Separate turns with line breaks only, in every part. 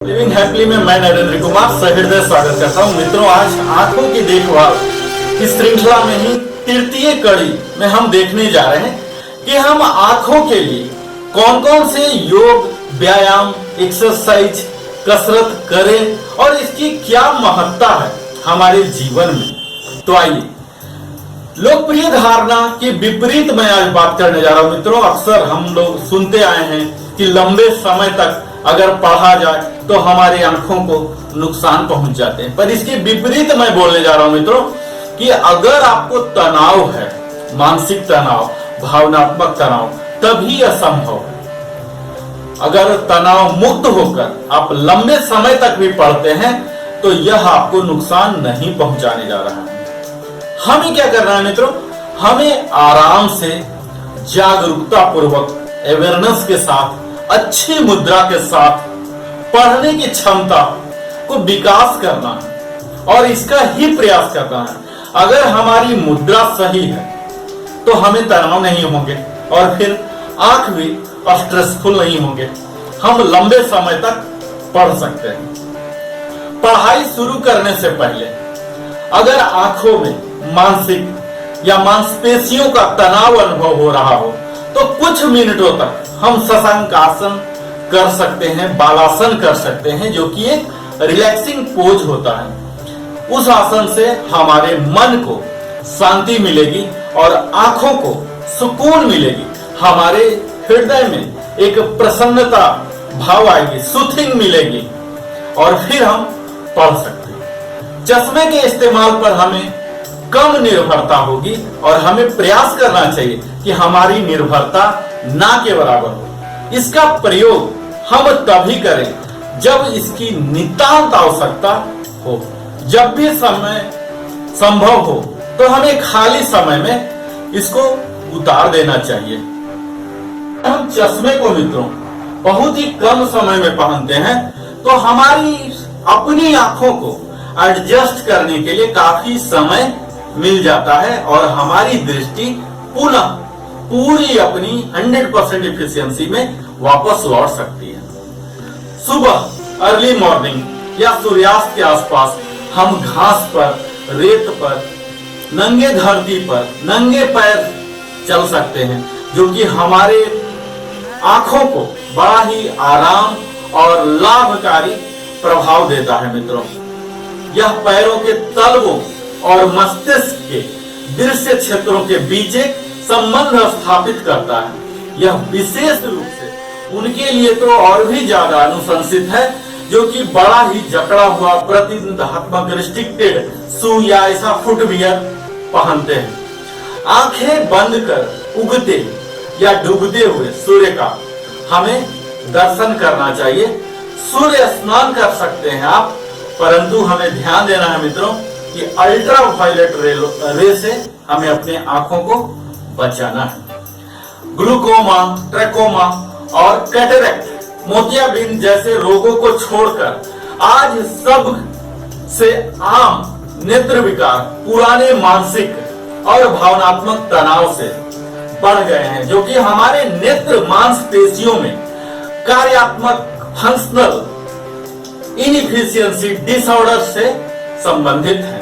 Living happily में मैं नरेंद्र कुमार सहृदय स्वागत करता हूं। मित्रों, आज आंखों की देखभाल की श्रृंखला में ही तृतीय कड़ी में हम देखने जा रहे हैं कि हम आंखों के लिए कौन कौन से योग, व्यायाम, एक्सरसाइज, कसरत करें और इसकी क्या महत्ता है हमारे जीवन में। तो आइए, लोकप्रिय धारणा के विपरीत मैं आज बात करने जा रहा हूं। मित्रों, अक्सर हम लोग सुनते आए हैं कि लंबे समय तक अगर पढ़ा जाए तो हमारी आंखों को नुकसान पहुंच जाते हैं, पर इसके विपरीत मैं बोलने जा रहा हूं मित्रों कि अगर आपको तनाव है, मानसिक तनाव, भावनात्मक तनाव, तभी यह संभव है। अगर तनाव मुक्त होकर आप लंबे समय तक भी पढ़ते हैं तो यह आपको नुकसान नहीं पहुंचाने जा रहा है। हमें क्या करना है मित्रों? हमें आराम से, जागरूकता पूर्वक, अवेयरनेस के साथ, अच्छी मुद्रा के साथ पढ़ने की क्षमता को विकास करना है और इसका ही प्रयास करना है। अगर हमारी मुद्रा सही है तो हमें तनाव नहीं होंगे और फिर आंख भी स्ट्रेसफुल नहीं होंगे। हम लंबे समय तक पढ़ सकते हैं। पढ़ाई शुरू करने से पहले अगर आंखों में मानसिक या मांसपेशियों का तनाव अनुभव हो रहा हो तो कुछ मिनटों तक हम शशांकासन कर सकते हैं, बालासन कर सकते हैं, जो कि एक रिलैक्सिंग पोज होता है। उस आसन से हमारे मन को शांति मिलेगी और आंखों को सुकून मिलेगी। हमारे हृदय में एक प्रसन्नता भाव आएगी, सूथिंग मिलेगी और फिर हम पढ़ सकते हैं। चश्मे के इस्तेमाल पर हमें कम निर्भरता होगी और हमें प्रयास करना चाहिए कि हमारी निर्भरता ना के बराबर हो। इसका प्रयोग हम तभी करें जब इसकी नितांत आवश्यकता हो। जब भी समय संभव हो तो हमें खाली समय में इसको उतार देना चाहिए। हम चश्मे को मित्रों बहुत ही कम समय में पहनते हैं तो हमारी अपनी आंखों को एडजस्ट करने के लिए काफी समय मिल जाता है और हमारी दृष्टि पुनः पूरी अपनी 100% एफिशिएंसी में वापस लौट सकती है। सुबह अर्ली मॉर्निंग या सूर्यास्त के आसपास हम घास पर, रेत पर, नंगे धरती पर नंगे पैर चल सकते हैं, जो कि हमारे आंखों को बड़ा ही आराम और लाभकारी प्रभाव देता है। मित्रों, यह पैरों के तलवों और मस्तिष्क के दृश्य क्षेत्रों के बीच एक संबंध स्थापित करता है। यह विशेष रूप से उनके लिए तो और भी ज्यादा अनुशंसित है जो कि बड़ा ही जकड़ा हुआ प्रतिबंधात्मक रिस्ट्रिक्टेड शू या ऐसा फुटवियर पहनते हैं। आंखें बंद कर उगते या डूबते हुए सूर्य का हमें दर्शन करना चाहिए। सूर्य स्नान कर सकते हैं आप, परंतु हमें ध्यान देना है मित्रों कि अल्ट्रा वायलेट रे से हमें अपने आंखों को बचाना है। ग्लूकोमा, ट्रैकोमा और कैटरेक्ट, मोतियाबिंद जैसे रोगों को छोड़कर आज सब से आम नेत्र विकार पुराने मानसिक और भावनात्मक तनाव से बढ़ गए हैं, जो कि हमारे नेत्र मांसपेशियों में कार्यात्मक फंक्शनल इनएफिशिएंसी डिसऑर्डर से संबंधित है।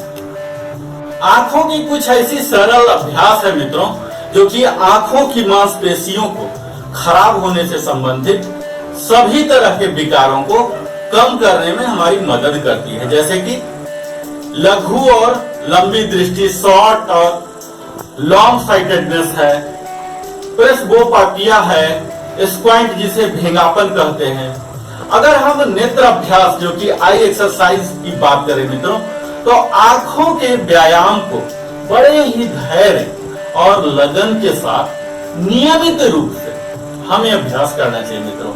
आंखों की कुछ ऐसी सरल अभ्यास है मित्रों जो कि आंखों की मांसपेशियों को खराब होने से संबंधित सभी तरह के विकारों को कम करने में हमारी मदद करती है, जैसे कि लघु और लंबी दृष्टि, शॉर्ट और लॉन्ग साइटेडनेस है, प्रेसबोपापिया है, स्क्वाइंट जिसे भेंगापन कहते हैं। अगर हम नेत्र अभ्यास जो कि आई एक्सरसाइज की बात करें मित्रों, तो आंखों के व्यायाम को बड़े ही धैर्य और लगन के साथ नियमित रूप से हमें अभ्यास करना चाहिए मित्रों।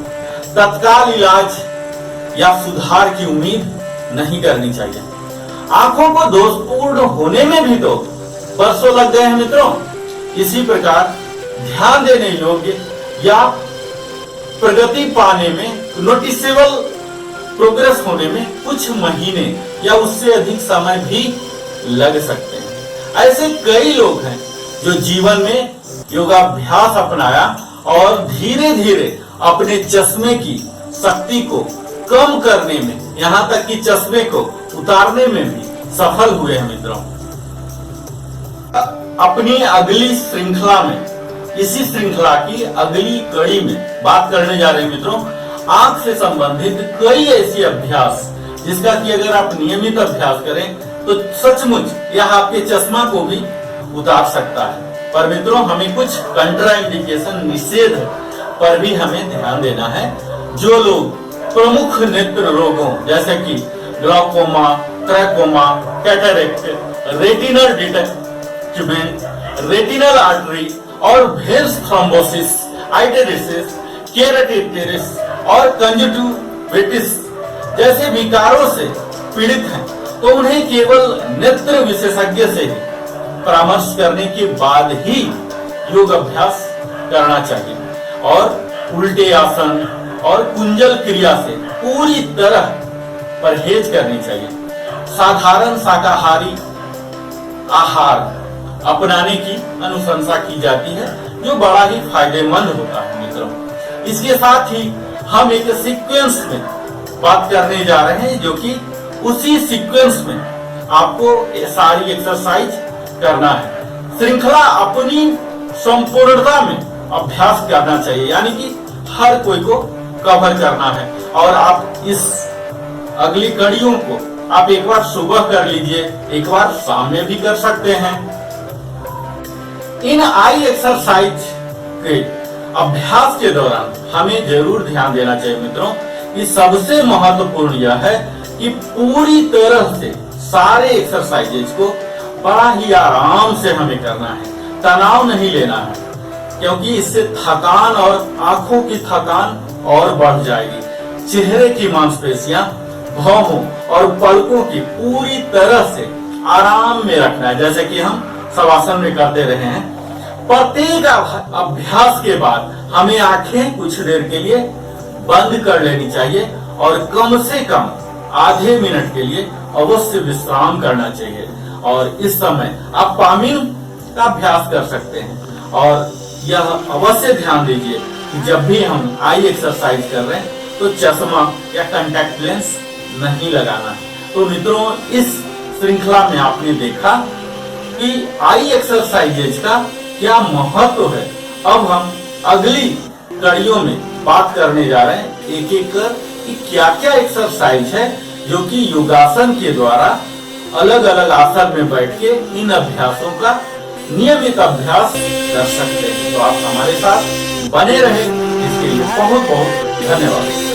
तत्काल इलाज या सुधार की उम्मीद नहीं करनी चाहिए। आंखों को दोषपूर्ण होने में भी तो वर्षों लग गए हैं मित्रों। इसी प्रकार ध्यान देने योग्य या प्रगति पाने में, नोटिसेबल प्रोग्रेस होने में कुछ महीने या उससे अधिक समय भी लग सकते हैं। ऐसे कई लोग हैं जो जीवन में योगाभ्यास अपनाया और धीरे धीरे अपने चश्मे की शक्ति को कम करने में, यहाँ तक कि चश्मे को उतारने में भी सफल हुए हैं मित्रों। अपनी अगली श्रृंखला में, इसी श्रृंखला की अगली कड़ी में बात करने जा रहे हैं मित्रों आंख से संबंधित कई ऐसी अभ्यास जिसका कि अगर आप नियमित अभ्यास करें तो सचमुच यह आपके चश्मा को भी उतार सकता है। पर मित्रों हमें कुछ कंट्राइंडिकेशन, निषेध पर भी हमें ध्यान देना है। जो लोग प्रमुख नेत्र रोगों जैसे कि glaucoma, trachoma, cataract, retinal detachment, retinal artery और वेन्स थ्रोम्बोसिस, आइटेरिसिस, केराटिटिस और कंजक्टिविटिस जैसे विकारों से पीड़ित हैं तो उन्हें केवल नेत्र विशेषज्ञ से ही परामर्श करने के बाद ही योग अभ्यास करना चाहिए और उल्टे आसन और कुंजल क्रिया से पूरी तरह परहेज करनी चाहिए। साधारण शाकाहारी आहार अपनाने की अनुशंसा की जाती है जो बड़ा ही फायदेमंद होता है मित्रों। इसके साथ ही हम एक सीक्वेंस में बात करने जा रहे हैं जो कि उसी सीक्वेंस में आपको सारी एक्सरसाइज करना है। श्रृंखला अपनी संपूर्णता में अभ्यास करना चाहिए, यानी कि हर कोई को कवर करना है। और आप इस अगली कड़ियों को आप एक बार सुबह कर लीजिए, एक बार शाम में भी कर सकते हैं। इन आई एक्सरसाइज के अभ्यास के दौरान हमें जरूर ध्यान देना चाहिए मित्रों कि सबसे महत्वपूर्ण यह है कि पूरी तरह से सारे एक्सरसाइजेज को बड़ा ही आराम से हमें करना है, तनाव नहीं लेना है, क्योंकि इससे थकान और आंखों की थकान और बढ़ जाएगी। चेहरे की मांसपेशियां, भौहों और पलकों की पूरी तरह से आराम में रखना है, जैसे कि हम शवासन में करते रहे हैं। प्रत्येक अभ्यास के बाद हमें आंखें कुछ देर के लिए बंद कर लेनी चाहिए और कम से कम आधे मिनट के लिए अवश्य विश्राम करना चाहिए। और इस समय आप पामिन का अभ्यास कर सकते हैं। और यह अवश्य ध्यान दीजिए कि जब भी हम आई एक्सरसाइज कर रहे हैं तो चश्मा या कांटेक्ट लेंस नहीं लगाना है। तो मित्रों इस श्रृंखला में आपने देखा कि आई एक्सरसाइजेज का क्या महत्व है। अब हम अगली कड़ियों में बात करने जा रहे हैं एक एक कर कि क्या क्या एक्सरसाइज है जो कि योगासन के द्वारा अलग अलग आसन में बैठ के इन अभ्यासों का नियमित अभ्यास कर सकते हैं। तो आप हमारे साथ बने रहे, इसके लिए बहुत बहुत धन्यवाद।